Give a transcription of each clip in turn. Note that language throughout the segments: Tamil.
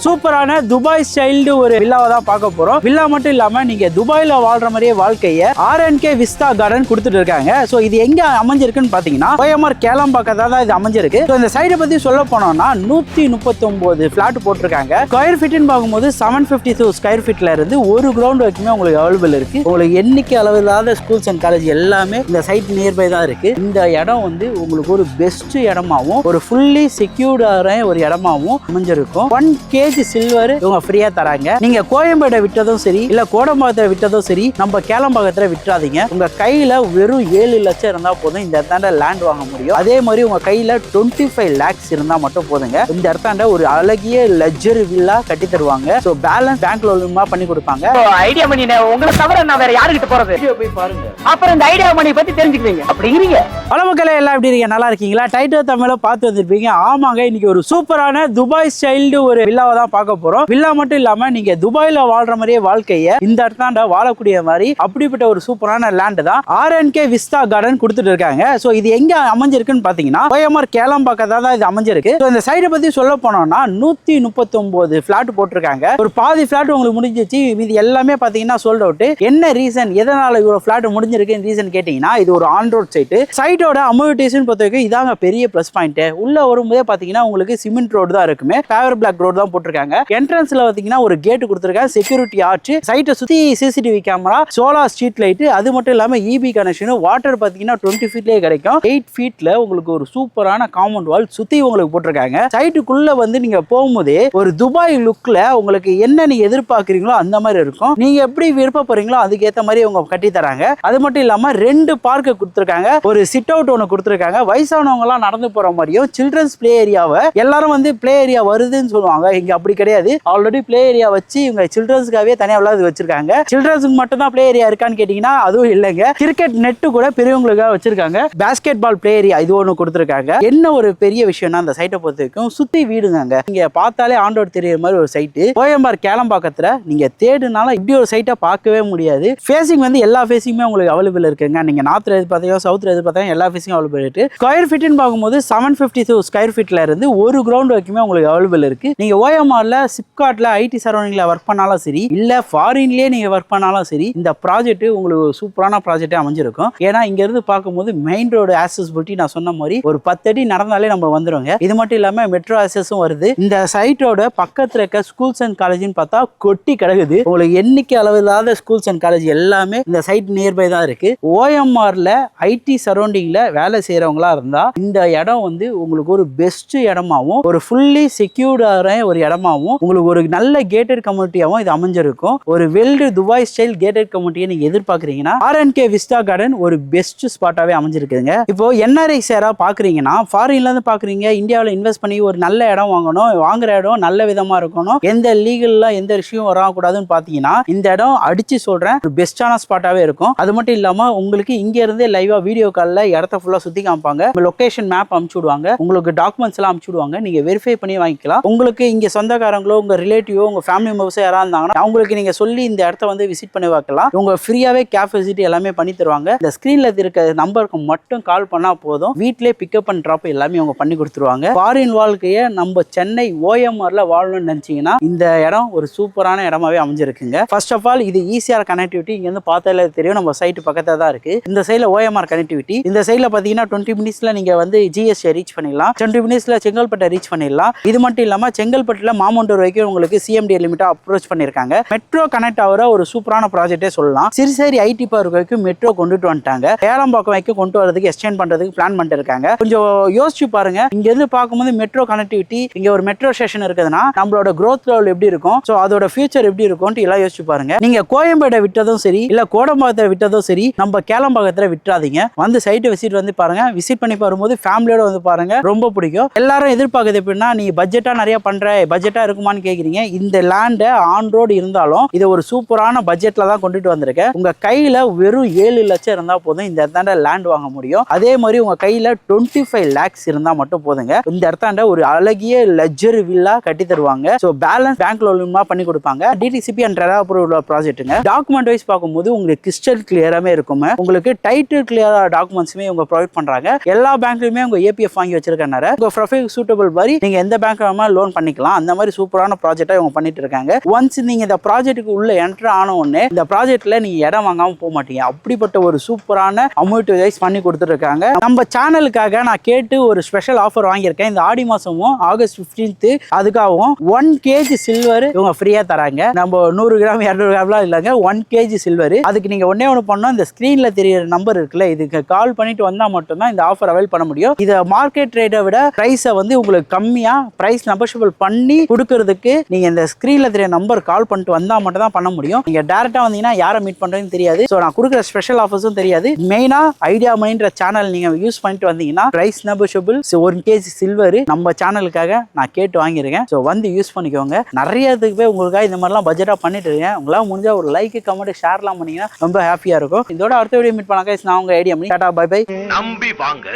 சூப்பரான துபாய் ஸ்டைல்டு ஒரு வில்லாவை தான் பார்க்க போறோம். வில்லா மட்டும் இல்லாம நீங்க துபாயில வாழ்ற மாதிரியே வாழ்க்கையை RNK விஸ்டா கார்டன் கொடுத்துட்டு இருக்காங்க. சோ இது எங்க அமைஞ்சிருக்குன்னு பாத்தீங்கன்னா OMR கேளம்பாக்கத்துல தான் இது அமைஞ்சிருக்கு. சோ இந்த சைடை பத்தி சொல்ல போனோம்னா 139 பிளாட் போட்டிருக்காங்க. ஸ்கொயர் ஃபீட்னு பார்க்கும்போது 752 ஸ்கொயர் ஃபீட்ல இருந்து ஒரு கிரவுண்ட் வரைக்குமே உங்களுக்கு அவைலபிள் இருக்கு. உங்களுக்கு எண்ணிக்கை அளவு இல்லாத ஸ்கூல்ஸ் அண்ட் காலேஜ் எல்லாமே இந்த சைட் நியர்பை தான் இருக்கு. இந்த இடம் வந்து உங்களுக்கு ஒரு பெஸ்ட் இடமாவும் ஒரு ஃபுல்லி செக்யூர்டான ஒரு இடமாவும் அமைஞ்சிருக்கும். 1 kg சில்வர் இவங்க ஃப்ரீயா தராங்க. நீங்க கோயம்பேடை விட்டதும் சரி இல்ல கோடம்பாக்கத்துல விட்டதும் சரி நம்ம கேளம்பாக்கத்துல விட்டுறாதீங்க. உங்க கையில வெறும் 7 லட்சம் இருந்தா போதும் இந்த இடத்தாண்ட லேண்ட் வாங்க முடியும். அதே மாதிரி உங்க கையில 25 lakhs இருந்தா மட்டும் போதுங்க இந்த இடத்தாண்ட ஒரு அழகிய லக்ஸரி வில்லா கட்டி தருவாங்க. சோ பேலன்ஸ் பேங்க் லோனுமா பண்ணி கொடுப்பாங்க. ஐடியா மணி உங்களை தவிர நான் வேற யாருக்கிட்ட போறது? போய் பாருங்க. அப்புறம் இந்த ஐடியா மணி பத்தி தெரிஞ்சுக்குவீங்க. அப்படிங்கிறீங்க. பல மக்களே எல்லாம் எப்படி இருக்கீங்க? நல்லா இருக்கீங்களா? டைட்டோ தமிழ பார்த்து வந்திருப்பீங்க. ஆமாங்க, இன்னைக்கு ஒரு சூப்பரான துபாய் ஸ்டைல்டு ஒரு வில்லாவை தான் பார்க்க போறோம். வில்லா மட்டும் இல்லாம நீங்க துபாயில வாழ்ற மாதிரியே வாழ்க்கையை இந்த இடத்தாண்ட வாழக்கூடிய மாதிரி அப்படிப்பட்ட ஒரு சூப்பரான லேண்ட் தான் RNK விஸ்டா கார்டன் கொடுத்துட்டு இருக்காங்க. சோ இது எங்க அமைஞ்சிருக்குன்னு பாத்தீங்கன்னா OMR கேளம்பாக்கத்துல தான் இது அமைஞ்சிருக்கு. சோ இந்த சைடை பத்தி சொல்ல போனோம்னா 139 பிளாட் போட்டிருக்காங்க. ஒரு பாதி பிளாட் உங்களுக்கு முடிஞ்சிச்சு, இது எல்லாமே பாத்தீங்கன்னா சோல்ட் அவுட். என்ன ரீசன், எதனால இவ்வளவு பிளாட் முடிஞ்சிருக்கு ரீசன் கேட்டீங்கன்னா இது ஒரு ஆன் ரோட் சைட். சைட்டோட அம்யூனிட்டிஸ் பொறுத்த வரைக்கும் இதாங்க பெரிய பிளஸ் பாயிண்ட். உள்ள வரும்போதே பாத்தீங்கன்னா உங்களுக்கு சிமெண்ட் ரோடு தான் இருக்குமே, ஃபேவர் பிளாக் ரோடு தான் போட்டிருக்காங்க. என்ட்ரன்ஸ்ல பாத்தீங்கன்னா ஒரு கேட் கொடுத்திருக்காங்க, செக்யூரிட்டி ஆர்ச், சைட்டை சுத்தி CCTV camera, solar street light, அது மட்டும் இல்லாம EB கனெக்ஷன், வாட்டர் பாத்தீங்கன்னா 20 ஃபீட்லயே கிடைக்கும். 8 ஃபீட்ல உங்களுக்கு ஒரு சூப்பரான காம்பவுண்ட் வால் சுத்தி உங்களுக்கு போட்டிருக்காங்க. சைட்டுக்குள்ள வந்து நீங்க போகும்போதே ஒரு துபாய் லுக்ல உங்களுக்கு என்ன நீங்க எதிர்பார்க்கறீங்களோ அந்த மாதிரி இருக்கும். நீங்க எப்படி விருப்பப்படுறீங்களோ அதுக்கு ஏத்த மாதிரி அவங்க கட்டி தராங்க. அது மட்டும் இல்லாம 2 பார்க்க கொடுத்திருக்காங்க, ஒரு சிட் அவுட் ஒன்று கொடுத்திருக்காங்க. வயசானவங்க எல்லாம் நடந்து போற மாதிரியும் சில்ட்ரன்ஸ் பிளே ஏரியாவை எல்லாரும் வந்து பிளே ஏரியா வருதுன்னு சொல்லுவாங்க, இங்க அப்படி கிடையாது. ஆல்ரெடி பிளே ஏரியா வச்சு இவங்க சில்ட்ரன்ஸ்க்காகவே தனியா விளையாடு வச்சிருக்காங்க. சில்ட்ரன்ஸுக்கு மட்டும் தான் பிளே ஏரியா இருக்கான்னு கேட்டீங்கன்னா அதுவும் இல்லைங்க. கிரிக்கெட் நெட்டு கூட பெரியவங்களுக்காக வச்சிருக்காங்க. பாஸ்கெட் பால் பிளே ஏரியா இது ஒன்று கொடுத்திருக்காங்க. என்ன ஒரு பெரிய விஷயம்னா அந்த சைட்டை பொறுத்த வரைக்கும் சுத்தி வீடுங்க. நீங்க பார்த்தாலே ஆண்டோர் தெரியுற மாதிரி ஒரு சைட்டு. OMR கேளம்பாக்கத்துல நீங்க தேடுனாலும் இப்படி ஒரு சைட்டை பார்க்கவே முடியாது. ஃபேசிங் வந்து எல்லா ஃபேசிங்குமே உங்களுக்கு அவைலபிள் இருக்குங்க. நீங்க நார்த்ல எதிர்பார்த்தீங்க, சவுத்ல எதிர்பார்த்தீங்க, எல்லா ஃபேசிங்கும் அவைலபிள் இருக்கு. ஸ்கொயர் ஃபீட்னு பார்க்கும்போது 752 ஸ்கொயர் ஃபீட்ல இருந்து ஒரு கிரவுண்ட் வரைக்குமே உங்களுக்கு அவைலபிள் இருக்கு. நீங்க OMRல சிப்காட்ல IT சரௌண்டிங்ல ஒர்க் பண்ணாலும் சரி இல்ல ஃபாரின்லயே நீங்க ஒர்க் பண்ணாலும் சரி இந்த ப்ராஜெக்ட் உங்களுக்கு சூப்பரான ப்ராஜெக்டா அமைஞ்சிருக்கும். ஏன்னா இங்க இருந்து பார்க்கும்போது மெயின் ரோடு ஆக்சஸிபிலிட்டி நான் சொன்ன மாதிரி ஒரு 10 அடி நடந்தாலே நம்ம வந்துருங்க. இது மட்டும் இல்லாம மெட்ரோ ஆக்சஸும் வருது. இந்த சைட்டோட பக்கத்துல இருக்க ஸ்கூல்ஸ் அண்ட் காலேஜ்னு பார்த்தா கொட்டி கிடக்குது. உங்களுக்கு எண்ணிக்கை அளவு இல்லாத ஸ்கூல்ஸ் அண்ட் காலேஜ் எல்லாமே இந்த சைட் நியர்பை தான் இருக்கு. OMRல IT சரௌண்டிங்ல வேலை செய்யறவங்களா இருந்தா இந்த இடம் வந்து உங்களுக்கு ஒரு பெஸ்ட் இடமாவும் ஒரு ஃபுல்லி செக்யூர்டான ஒரு இடமாவும் உங்களுக்கு ஒரு நல்ல கேட்டட் கம்யூனிட்டியாவும் இது அமைஞ்சிருக்கும். ஒரு வெல்டு துபாய் ஸ்டைல் கேட்டட் கம்யூனிட்டியை நீங்க எதிர்பார்க்கறீங்கன்னா RNK விஸ்டா கார்டன் ஒரு பெஸ்ட் ஸ்பாட்டாவே அமைஞ்சிருக்குங்க. இப்போ NRI சேரா பாக்குறீங்கன்னா ஃபாரின்ல இருந்து பாக்குறீங்க, இந்தியாவில் இன்வெஸ்ட் பண்ணி ஒரு நல்ல இடம் வாங்கணும், வாங்குற இடம் நல்ல விதமா இருக்கணும், எந்த லீகல்ல எந்த விஷயம் வரக்கூடாதுன்னு பாத்தீங்கன்னா இந்த இடம் அடிச்சு சொல்றேன் ஒரு பெஸ்டான ஸ்பாட்டாவே இருக்கும். அது மட்டும் இல்லாம உங்களுக்கு இங்க இருந்தே லைவா வீடியோ கால்ல இடத்த ஃபுல்லா சுத்தி காமிப்பாங்க, லொகேஷன் மேப் அனுப்பிச்சு விடுவாங்க, உங்களுக்கு டாக்குமெண்ட்ஸ் எல்லாம் அனுப்பிச்சு விடுவாங்க, நீங்க வெரிஃபை பண்ணி வாங்கிக்கலாம். உங்களுக்கு இங்க சொந்தக்காரங்களோ உங்க ரிலேட்டிவோ உங்க ஃபேமிலி மெம்பர்ஸோ யாராவது இருந்தாங்கன்னா அவங்களுக்கு நீங்க சொல்லி இந்த இடத்த வந்து விசிட் பண்ணி வைக்கலாம். உங்க ஃப்ரீயாவே கேப் ஃபெசிலிட்டி எல்லாமே பண்ணி தருவாங்க. இந்த ஸ்கிரீன்ல இருக்க நம்பருக்கு மட்டும் கால் பண்ணா போதும், வீட்லயே பிக்கப் அண்ட் டிராப் எல்லாமே அவங்க பண்ணி கொடுத்துருவாங்க. ஃபாரின் வாழ்க்கையை நம்ம சென்னை OMRல வாழணும்னு நினைச்சீங்கன்னா இந்த இடம் ஒரு சூப்பரான இடமாவே அமைஞ்சிருக்குங்க. ஃபர்ஸ்ட் ஆஃப் ஆல் இது ஈஸியான கனெக்டிவிட்டி. இங்க இருந்து பார்த்தாலே தெரியும் நம்ம சைட் பக்கத்துல தான் இருக்கு. இந்த சைட்ல OMR கனெக்டிவிட்டி, இந்த சைட்ல பாத்தீங்கன்னா 20 மினிட்ஸ்ல நீங்க வந்து GST ரீச் பண்ணிடலாம், 20 மினிட்ஸ்ல செங்கல்பட்டை ரீச் பண்ணிடலாம். இது மட்டும் இல்லாம செங்கல்பட்டுல மாமண்டூர் வரைக்கும் உங்களுக்கு CMD லிமிட்டா அப்ரோச் பண்ணிருக்காங்க. மெட்ரோ கனெக்ட் ஆகிற ஒரு சூப்பரான ப்ராஜெக்டே சொல்லலாம். சிறுசேரி IT பார்க் வரைக்கும் மெட்ரோ கொண்டுட்டு வந்துட்டாங்க. கேளம்பாக்கம் வரைக்கும் கொண்டு வரதுக்கு எக்ஸ்டெண்ட் பண்றதுக்கு பிளான் பண்ணிட்டு இருக்காங்க. கொஞ்சம் யோசிச்சு பாருங்க, இங்க இருந்து பார்க்கும்போது மெட்ரோ கனெக்டிவிட்டி, இங்க ஒரு மெட்ரோ ஸ்டேஷன் இருக்குதுன்னா நம்மளோட growth லெவல் எப்படி இருக்கும், சோ அதோட ஃபியூச்சர் எப்படி இருக்கும்னு எல்லாம் யோசிச்சு பாருங்க. நீங்க கோயம்பேடை விட்டதும் சரி இல்ல கோடம்பாக்கத்துல விட்டதும் சரி நம்ம கேளம்பாக்கத்துல விட்டுறாதீங்க. வந்து சைட்டை விசிட் வந்து பாருங்க. விசிட் பண்ணி வரும்போது ஃபேமிலியோட வந்து பாருங்க, ரொம்ப பிடிக்கும். எல்லாரும் எதிர்பார்க்குது எப்படின்னா நீ பட்ஜெட்டா நிறைய பண்ற, பட்ஜெட்டா இருக்குமான்னு கேக்குறீங்க. இந்த லேண்ட் ஆன் ரோடு இருந்தாலும் இதை ஒரு சூப்பரான பட்ஜெட்ல தான் கொண்டுட்டு வந்திருக்கேன். உங்க கையில வெறும் 7 லட்சம் இருந்தா போதும் இந்த இடத்தாண்ட லேண்ட் வாங்க முடியும். அதே மாதிரி உங்க கையில 25 lakhs இருந்தா மட்டும் போதுங்க இந்த இடத்தாண்ட ஒரு அழகிய லக்ஸரி வில்லா கட்டி தருவாங்க. சோ பேலன்ஸ் பேங்க் லோனுமா பண்ணி கொடுப்பாங்க. DTCP அண்ட் ரெரா அப்ரூவல் ப்ராஜெக்ட்டுங்க. டாக்குமெண்ட் வைஸ் பார்க்கும்போது உங்களுக்கு கிறிஸ்டல் கிளியராமே இருக்கும். உங்களுக்கு டைட்டில் கிளியரா டாக்குமெண்ட்ஸுமே உங்க ப்ரொவைட் பண்றாங்க. எல்லா பேங்க்லயுமே உங்க APF வாங்கி வச்சிருக்கனால உங்க ப்ரொஃபைல் சூட்டபிள் மாதிரி நீங்க எந்த பேங்க் லோன் பண்ணிக்கலாம். அந்த அந்த மாதிரி சூப்பரான ப்ராஜெக்டா இவங்க பண்ணிட்டு இருக்காங்க. ஒன்ஸ் நீங்க இந்த ப்ராஜெக்ட்டுக்கு உள்ள என்டர் ஆன உடனே இந்த ப்ராஜெக்ட்ல நீங்க இடம் வாங்காம போக மாட்டீங்க. அப்படிப்பட்ட ஒரு சூப்பரான அமௌண்ட் பண்ணி கொடுத்துருக்காங்க. நம்ம சேனலுக்காக நான் கேட்டு ஒரு ஸ்பெஷல் ஆஃபர் வாங்கியிருக்கேன். இந்த ஆடி மாசமும் ஆகஸ்ட் 15 அதுக்காகவும் 1 kg சில்வர் இவங்க ஃப்ரீயா தராங்க. நம்ம 100 கிராம் 200 கிராம்லாம் இல்லைங்க, 1 kg சில்வர். அதுக்கு நீங்க ஒன்னே ஒன்று பண்ணணும், இந்த ஸ்கிரீன்ல தெரியற நம்பர் இருக்குல்ல, இதுக்கு கால் பண்ணிட்டு வந்தா மட்டும்தான் இந்த ஆஃபர் அவைல் பண்ண முடியும். இதை மார்க்கெட் ரேட்டை விட பிரைஸை வந்து உங்களுக்கு கம்மியா பிரைஸ் நெகோஷியபிள் பண்ணி கொடுக்கறதுக்கு நீங்க இந்த ஸ்கிரீன்ல தெரிய நம்பர் கால் பண்ணிட்டு வந்தா மட்டும் தான் பண்ண முடியும். நீங்க டைரக்டா வந்தீங்கன்னா யாரை மீட் பண்றதுன்னு தெரியாது. ஸோ நான் கொடுக்குற ஸ்பெஷல் ஆஃபர்ஸும் தெரியாது. மெயினா ஐடியா மணின்ற சேனல் நீங்க யூஸ் பண்ணிட்டு வந்தீங்கன்னா பிரைஸ் நெகோஷியபிள் 1 kg சில்வர் நம்ம சேனலுக்காக நான் கேட்டு வாங்கியிருக்கேன். ஸோ வந்து யூஸ் பண்ணிக்கோங்க. நிறைய இதுக்கு போய் உங்களுக்காக இந்த மாதிரிலாம் பட்ஜெட்டா பண்ணிட்டு இருக்கேன். உங்களால் முடிஞ்சா ஒரு லைக் கமெண்ட் ஷேர்லாம் பண்ணீங்கன்னா ரொம்ப ஹாப்பியா இருக்கும். இதோட அடுத்த வீடியோ மீட் பண்ணாங்க. நான் உங்க idea Mani. Tata bye bye. நம்பி வாங்க,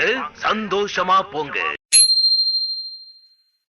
சந்தோஷமா போங்க.